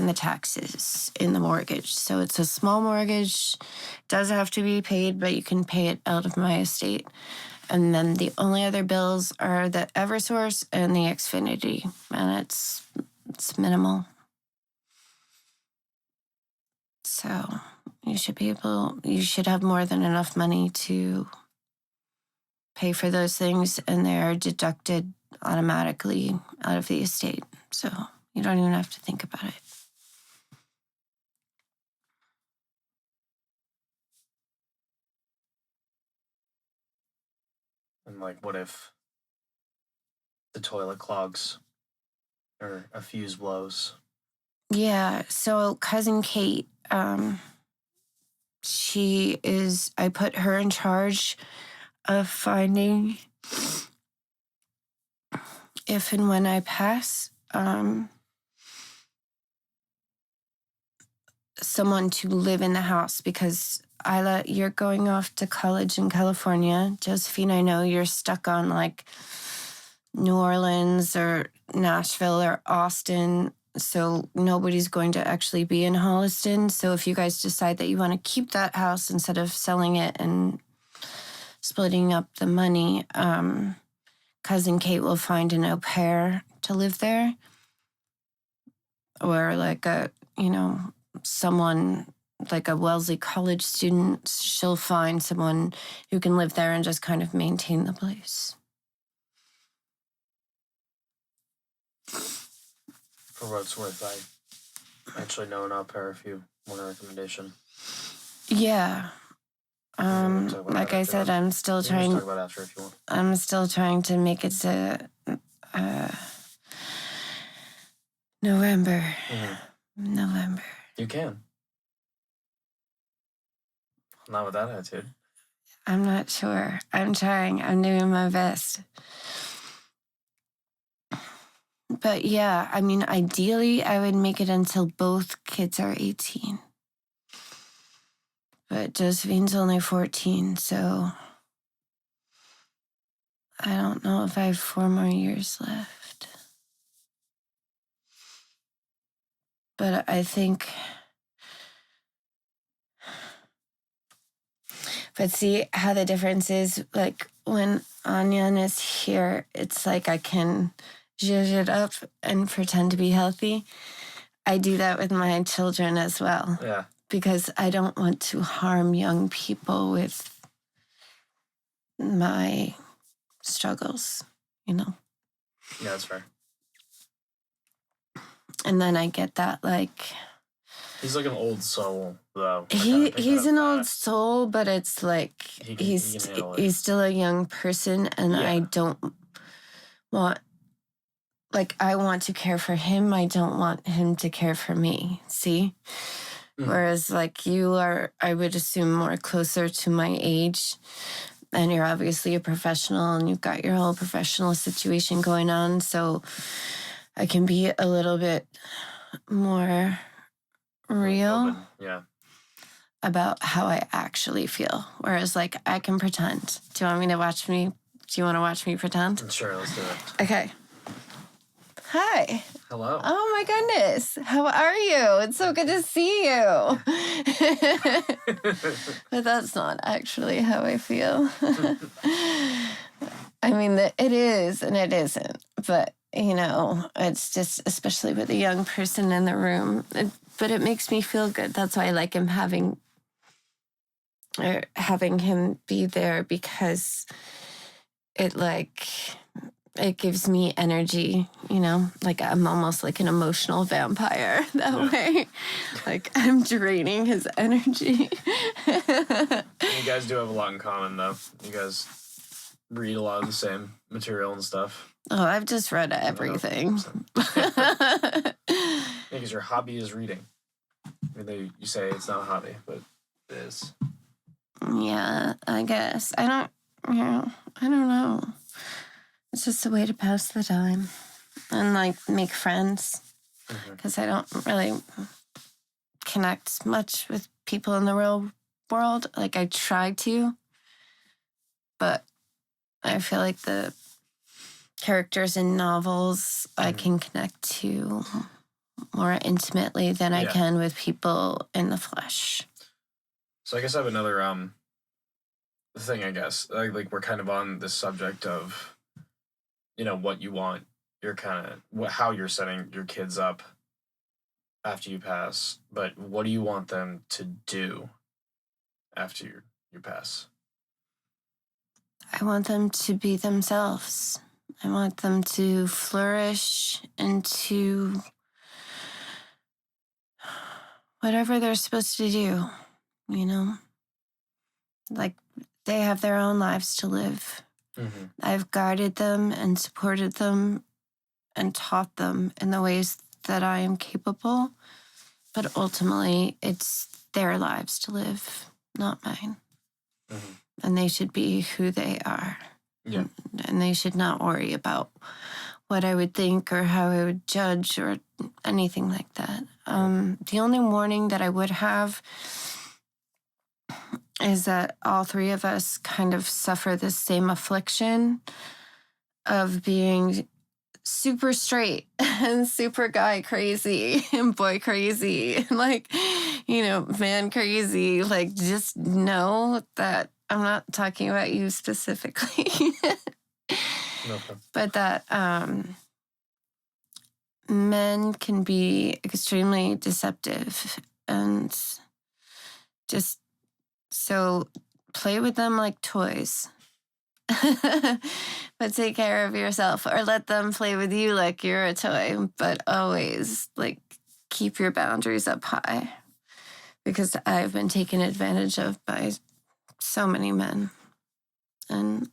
and the taxes in the mortgage. So it's a small mortgage, does have to be paid, but you can pay it out of my estate. And then the only other bills are the Eversource and the Xfinity, and it's minimal. So you should have more than enough money to pay for those things, and they're deducted automatically out of the estate. So you don't even have to think about it. And like, what if the toilet clogs or a fuse blows? Yeah, so cousin Kate, I put her in charge of finding, if and when I pass, someone to live in the house, because Isla, you're going off to college in California. Josephine, I know you're stuck on like New Orleans or Nashville or Austin. So nobody's going to actually be in Holliston. So if you guys decide that you want to keep that house instead of selling it and splitting up the money, cousin Kate will find an au pair to live there. Or like someone like a Wellesley College student. She'll find someone who can live there and just kind of maintain the place. For what it's worth, I actually know an au pair if you want a recommendation. Yeah. Like I said, I'm still trying. Talk about after if you want. I'm still trying to make it to November. Mm-hmm. November. You can. Not with that attitude. I'm not sure. I'm trying. I'm doing my best. But yeah, I mean, ideally, I would make it until both kids are 18. But Josephine's only 14, so I don't know if I have 4 more years left. But I think... But see how the difference is, like, when Anyan is here, it's like I can zhuzh it up and pretend to be healthy. I do that with my children as well. Yeah. Because I don't want to harm young people with my struggles, Yeah, that's fair. And then I get that, like... He's like an old soul, though. He's an old soul, but it's like he's still a young person, and I don't want... Like, I want to care for him. I don't want him to care for me, see? Mm-hmm. Whereas, like, you are, I would assume, more closer to my age, and you're obviously a professional, and you've got your whole professional situation going on, so I can be a little bit more real about how I actually feel. Whereas, like, I can pretend. Do you want to watch me pretend? Sure, let's do it. Okay. Hi. Hello. Oh my goodness. How are you? It's so good to see you. But that's not actually how I feel. I mean, it is and it isn't. But, it's just, especially with a young person in the room, but it makes me feel good. That's why I like him having him be there, because it gives me energy, like I'm almost like an emotional vampire that way. Like I'm draining his energy. You guys do have a lot in common, though. You guys read a lot of the same material and stuff. Oh, I've just read everything. Because your hobby is reading. I mean, you say it's not a hobby, but it is. Yeah, I guess. I don't know. It's just a way to pass the time and, like, make friends, because I don't really connect much with people in the real world. Like, I try to, but I feel like the characters in novels I can connect to more intimately than I can with people in the flesh. So I guess I have another thing, I guess. Like we're kind of on this subject of, what you want. You're kind of how you're setting your kids up after you pass. But what do you want them to do after you pass? I want them to be themselves. I want them to flourish into whatever they're supposed to do, Like, they have their own lives to live. Mm-hmm. I've guided them and supported them and taught them in the ways that I am capable. But ultimately, it's their lives to live, not mine. Mm-hmm. And they should be who they are. Yeah. And they should not worry about what I would think or how I would judge or anything like that. The only warning that I would have is that all three of us kind of suffer the same affliction of being super straight and super guy crazy and boy crazy and man crazy. Like, just know that I'm not talking about you specifically. Okay. But that men can be extremely deceptive, and just so play with them like toys. But take care of yourself, or let them play with you like you're a toy. But always, keep your boundaries up high, because I've been taken advantage of by so many men. And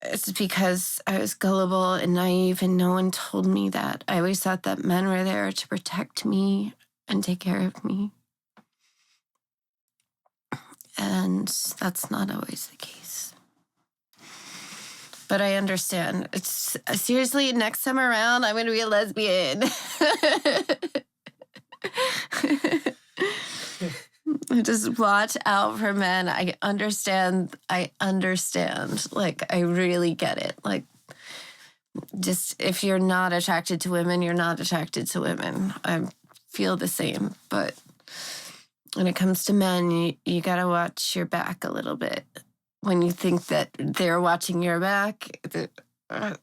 it's because I was gullible and naive, and no one told me that. I always thought that men were there to protect me and take care of me. And that's not always the case. But I understand. It's seriously, next time around, I'm going to be a lesbian. Just watch out for men. I understand. I really get it. Just if you're not attracted to women, you're not attracted to women. I feel the same. But when it comes to men, you got to watch your back a little bit. When you think that they're watching your back,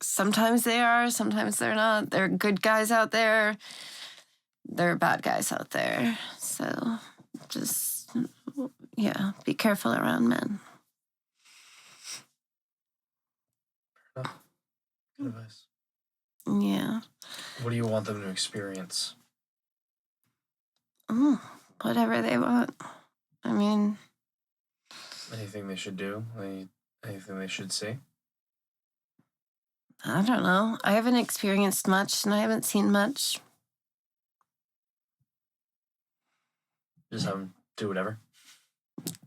sometimes they are, sometimes they're not. There are good guys out there. There are bad guys out there. So just, be careful around men. Good advice. Yeah. What do you want them to experience? Whatever they want. I mean... Anything they should do? Anything they should see? I don't know. I haven't experienced much, and I haven't seen much. Just have them do whatever?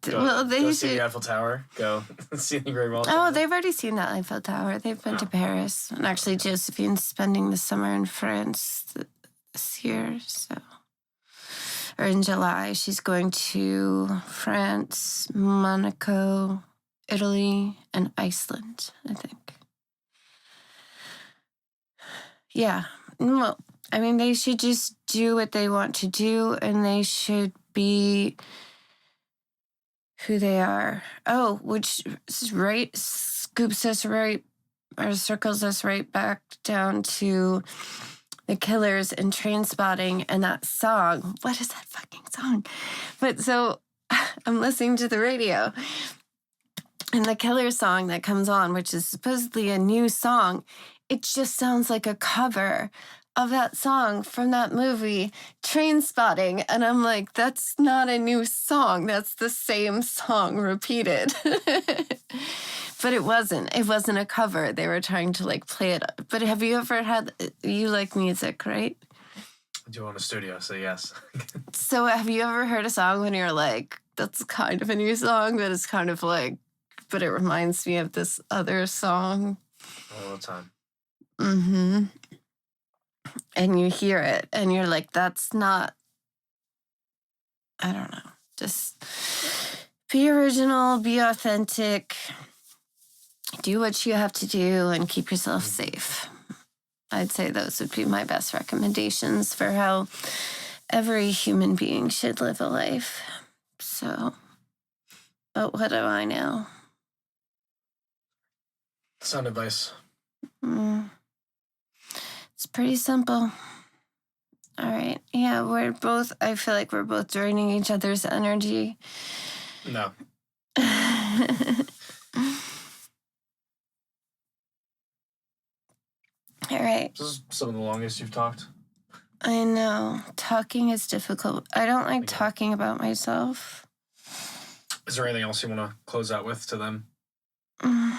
Go see the Eiffel Tower. Go see the Great Wall. Oh, they've already seen the Eiffel Tower. They've been to Paris. And actually, Josephine's spending the summer in France this year, so... Or in July, she's going to France, Monaco, Italy, and Iceland, I think. Yeah. Well, I mean, they should just do what they want to do, and they should be who they are. Oh, which scoops us right, or circles us right back down to The Killers and Trainspotting and that song. What is that fucking song? But so I'm listening to the radio, and the Killers song that comes on, which is supposedly a new song, it just sounds like a cover of that song from that movie, Trainspotting. And I'm like, that's not a new song. That's the same song repeated. But it wasn't. It wasn't a cover. They were trying to play it. But have you ever you like music, right? I do own a studio, so yes. So have you ever heard a song when you're like, that's kind of a new song, but it's kind of but it reminds me of this other song? All the time. Mm-hmm. And you hear it, and you're like, that's not, I don't know. Just be original, be authentic, do what you have to do, and keep yourself safe. I'd say those would be my best recommendations for how every human being should live a life. So, but what do I know? Sound advice. It's pretty simple. All right. Yeah, I feel like we're both draining each other's energy. No. All right. This is some of the longest you've talked. I know. Talking is difficult. I don't like talking about myself. Is there anything else you want to close out with to them?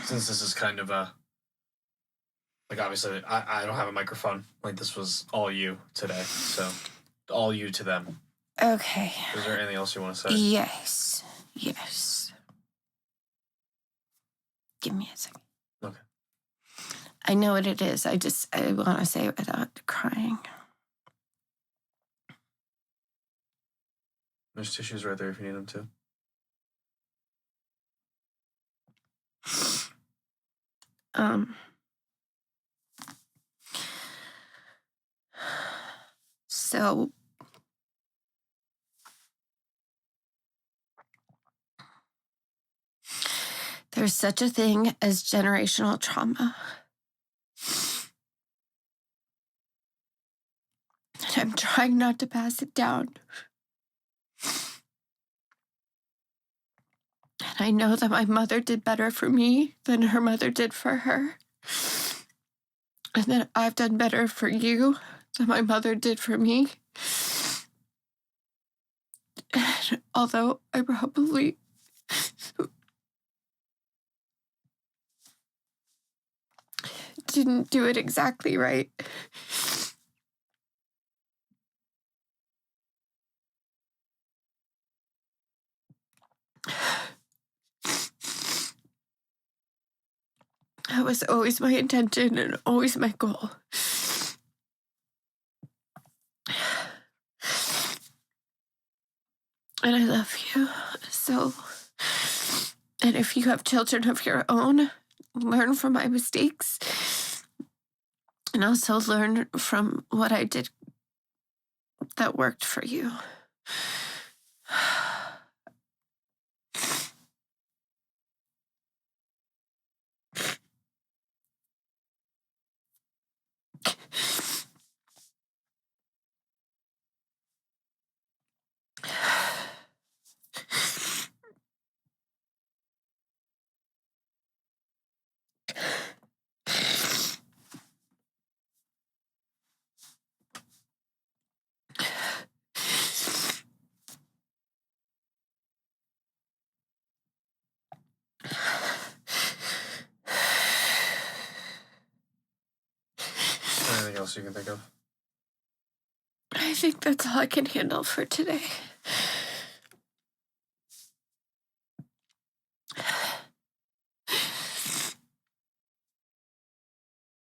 Since this is kind of a... Like, obviously, I don't have a microphone. Like, this was all you today. So, all you to them. Okay. Is there anything else you want to say? Yes. Give me a second. Okay. I know what it is. I want to say it without crying. There's tissues right there if you need them too. So there's such a thing as generational trauma. And I'm trying not to pass it down. And I know that my mother did better for me than her mother did for her. And that I've done better for you than my mother did for me. And although I probably didn't do it exactly right, that was always my intention and always my goal. And I love you so. And if you have children of your own, learn from my mistakes. And also learn from what I did that worked for you. Anything else you can think of? I think that's all I can handle for today.